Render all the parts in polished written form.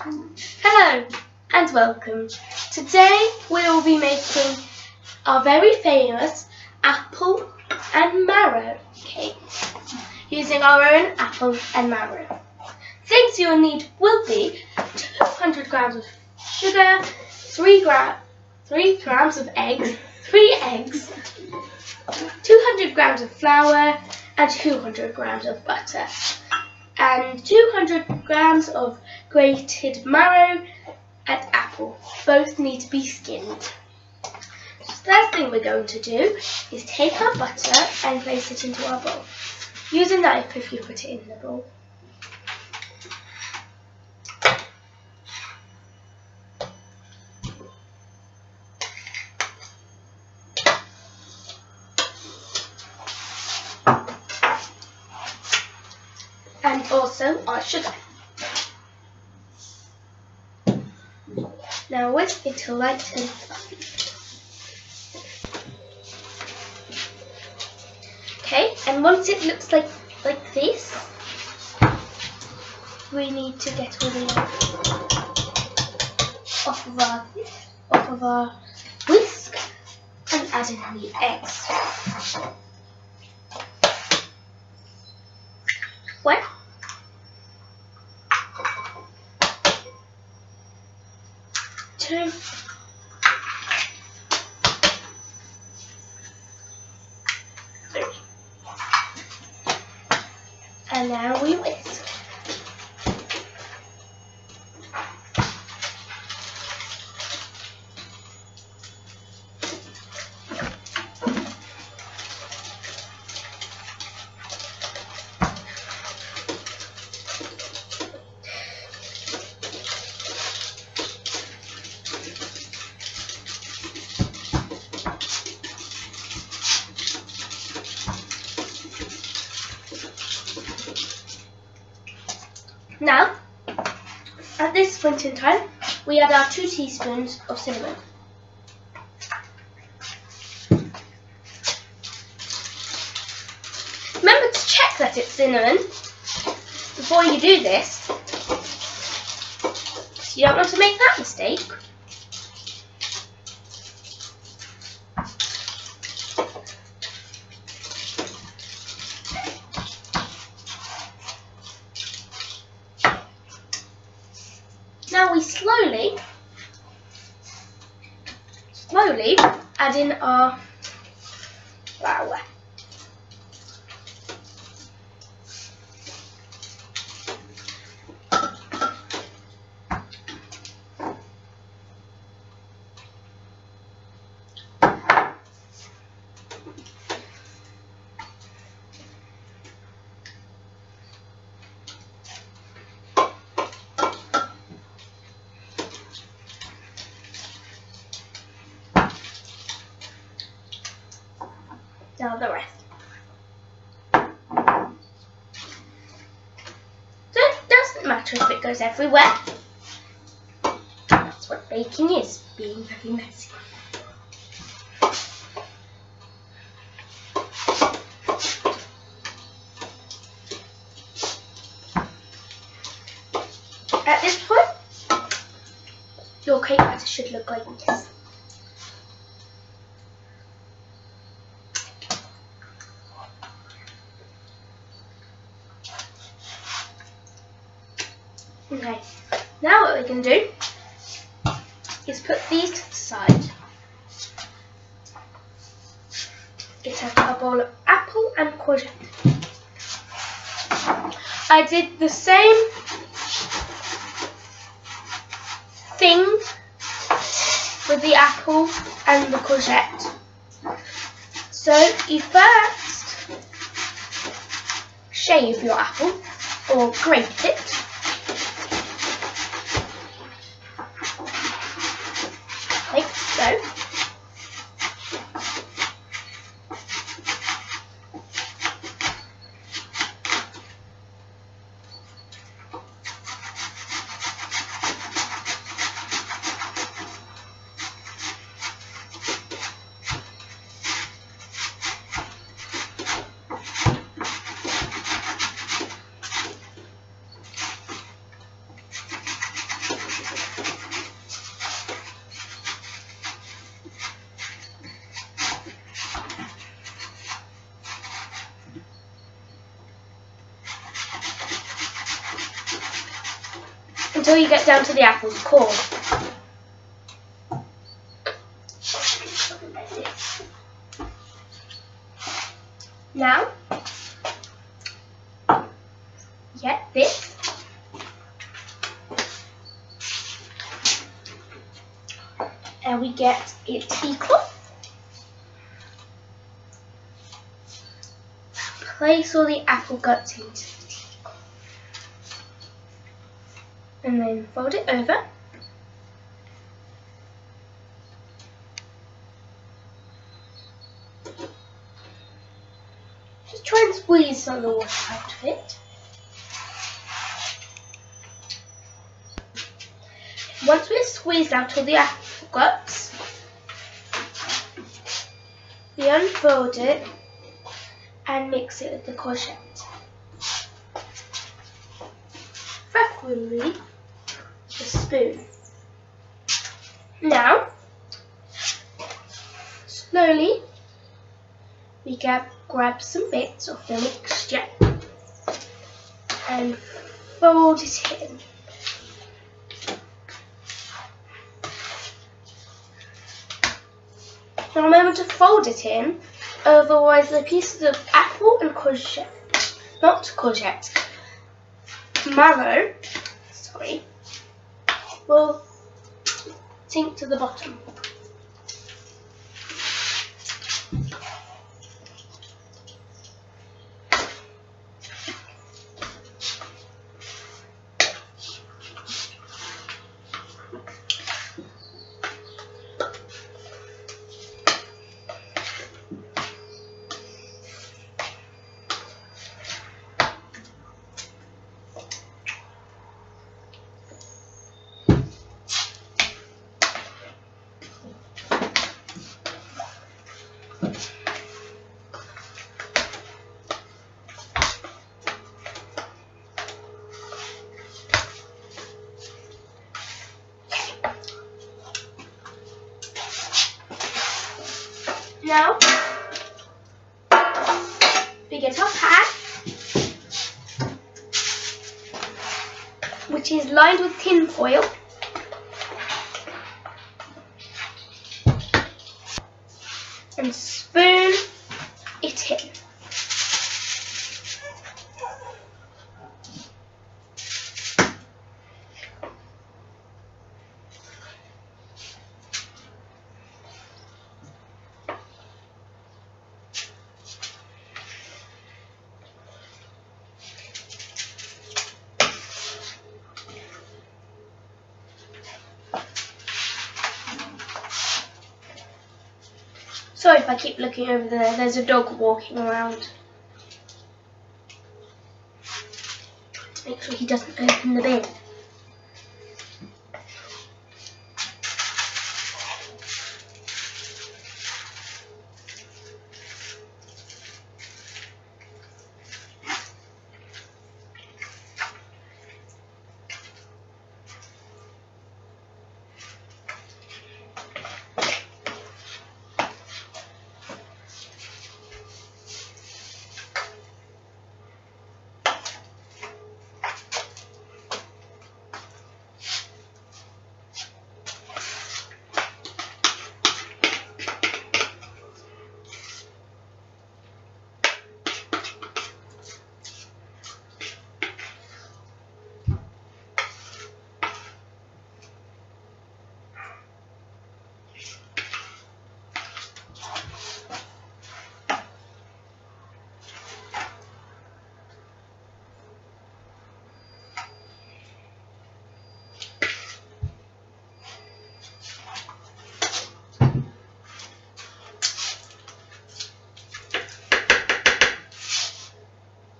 Hello and welcome. Today we will be making our very famous apple and marrow cake using our own apple and marrow. Things you'll need will be 200 grams of sugar, 3 grams of eggs, 3 eggs, 200 grams of flour and 200 grams of butter, and 200 grams of grated marrow and apple. Both need to be skinned. The first thing we're going to do is take our butter and place it into our bowl. Use a knife if you put it in the bowl. And also our sugar. Now whisk it till light and fluffy. Okay, and once it looks like this, we need to get all the off of our whisk and add in the eggs. One, two, three, and now we whisk. Now, at this point in time, we add our 2 teaspoons of cinnamon. Remember to check that it's cinnamon before you do this, because you don't want to make that mistake. Now we slowly add in our flour. Now the rest. So it doesn't matter if it goes everywhere. That's what baking is, being very messy. At this point, your cake batter should look like this. Okay, now what we can do is put these to the side. Get out a bowl of apple and courgette. I did the same thing with the apple and the courgette. So you first shave your apple or grate it. Like so. until you get down to the apple's core. Now, get this. And we get a tea cloth. Place all the apple guts into the tea cloth. And then fold it over. Just try and squeeze some of the water out of it. Once we've squeezed out all the apple guts, we unfold it and mix it with the courgette. Preferably with a spoon. Now, slowly we grab some bits of the mixture and fold it in. Now remember to fold it in, otherwise the pieces of apple and marrow, will sink to the bottom. Now, we get our pan, which is lined with tin foil, and spoon it in. Sorry if I keep looking over there, there's a dog walking around. Trying to make sure he doesn't open the bin.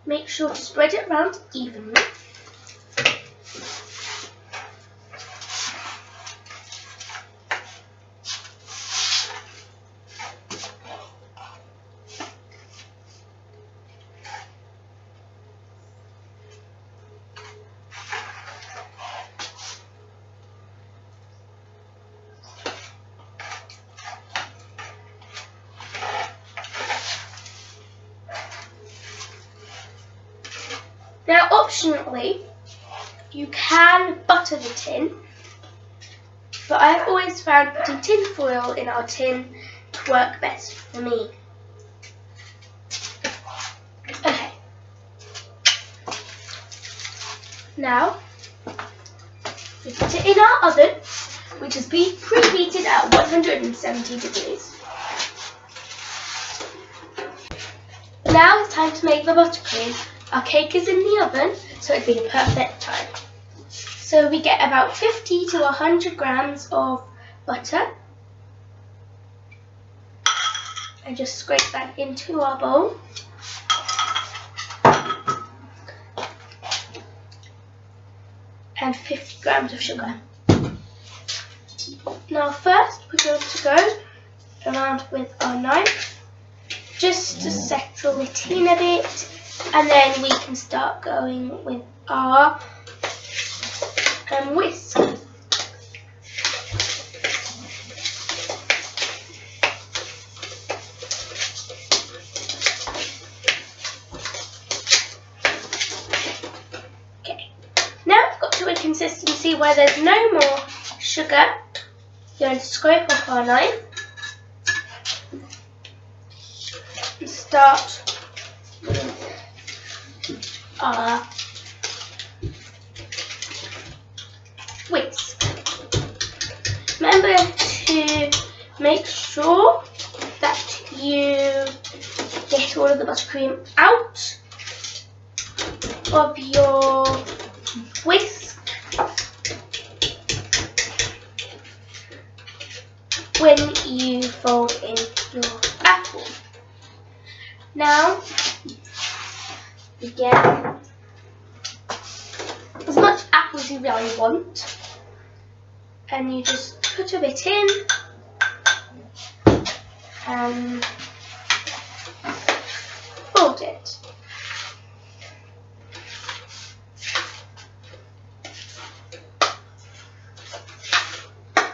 Make sure to spread it around evenly. Now, optionally, you can butter the tin, but I've always found putting tin foil in our tin to work best for me. Okay. Now, we put it in our oven, which has been preheated at 170 degrees. Now it's time to make the buttercream. Our cake is in the oven, so it'd be a perfect time. So we get about 50 to 100 grams of butter. And just scrape that into our bowl. And 50 grams of sugar. Now first we're going to go around with our knife just to settle it in a bit, and then we can start going with our whisk. Okay, now we've got to a consistency where there's no more sugar. We're going to scrape off our knife and start with our whisk. Remember to make sure that you get all of the buttercream out of your whisk when you fold in your apple. Now, you get as much apple as you really want, and you just put a bit in and fold it.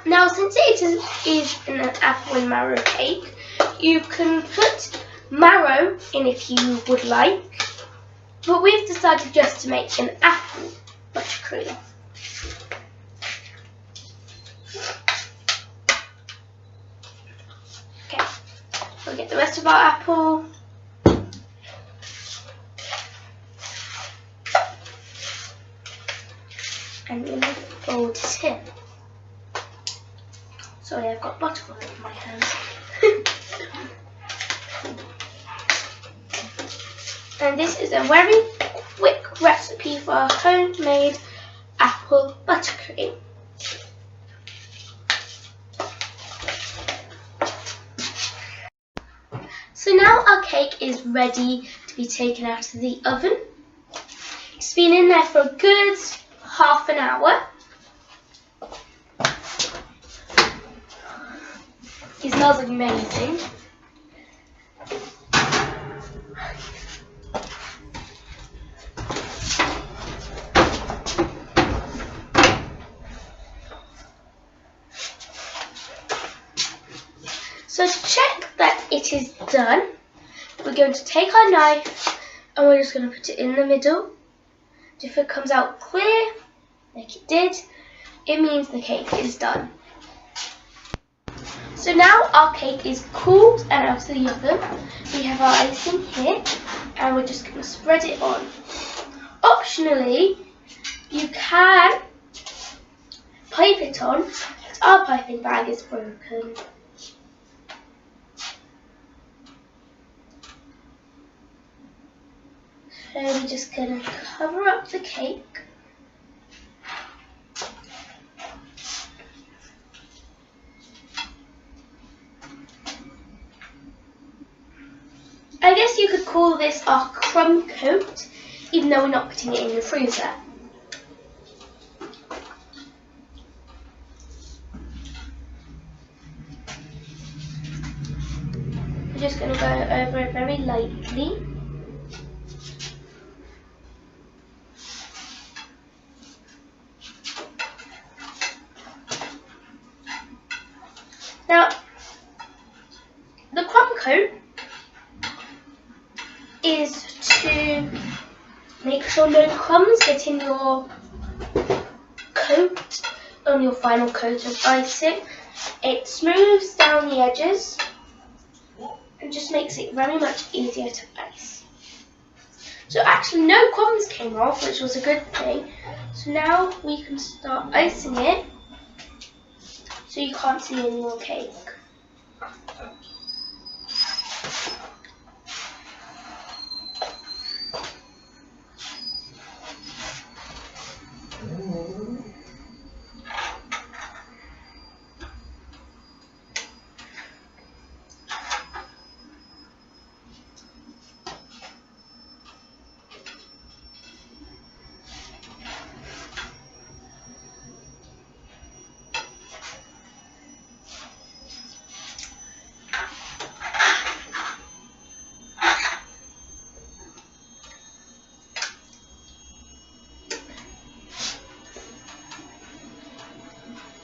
Now, since it is an apple and marrow cake, you can put marrow in if you would like, but we've decided just to make an apple buttercream. Okay, we'll get the rest of our apple. And we'll fold it in. Sorry, I've got butter all over my hands. And this is a very quick recipe for a homemade apple buttercream. So now our cake is ready to be taken out of the oven. It's been in there for a good half an hour. It smells amazing. So to check that it is done, we're going to take our knife and we're just going to put it in the middle. If it comes out clear, like it did, it means the cake is done. So now our cake is cooled and out of the oven. We have our icing here and we're just going to spread it on. Optionally, you can pipe it on, but our piping bag is broken. So we're just going to cover up the cake. I guess you could call this our crumb coat, even though we're not putting it in the freezer. We're just going to go over it very lightly. Now, the crumb coat is to make sure no crumbs get in your coat, on your final coat of icing, it smooths down the edges and just makes it very much easier to ice. So actually no crumbs came off, which was a good thing. So now we can start icing it so you can't see any more cake.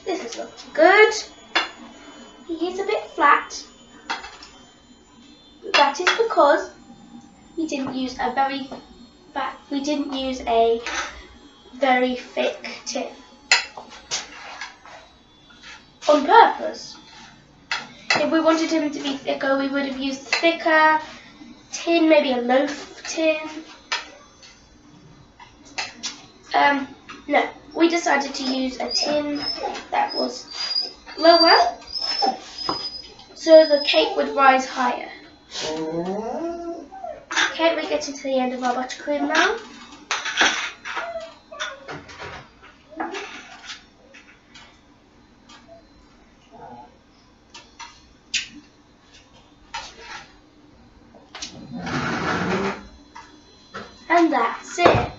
This is looking good. He is a bit flat. That is because we didn't use a very thick tin on purpose. If we wanted him to be thicker, we would have used thicker tin, maybe a loaf tin. No, we decided to use a tin that was lower, so the cake would rise higher. Okay, we're getting to the end of our buttercream now. And that's it.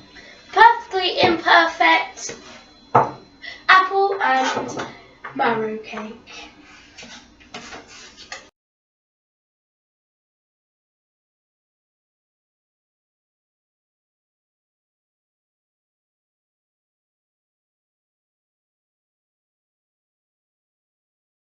Perfectly imperfect apple and marrow cake.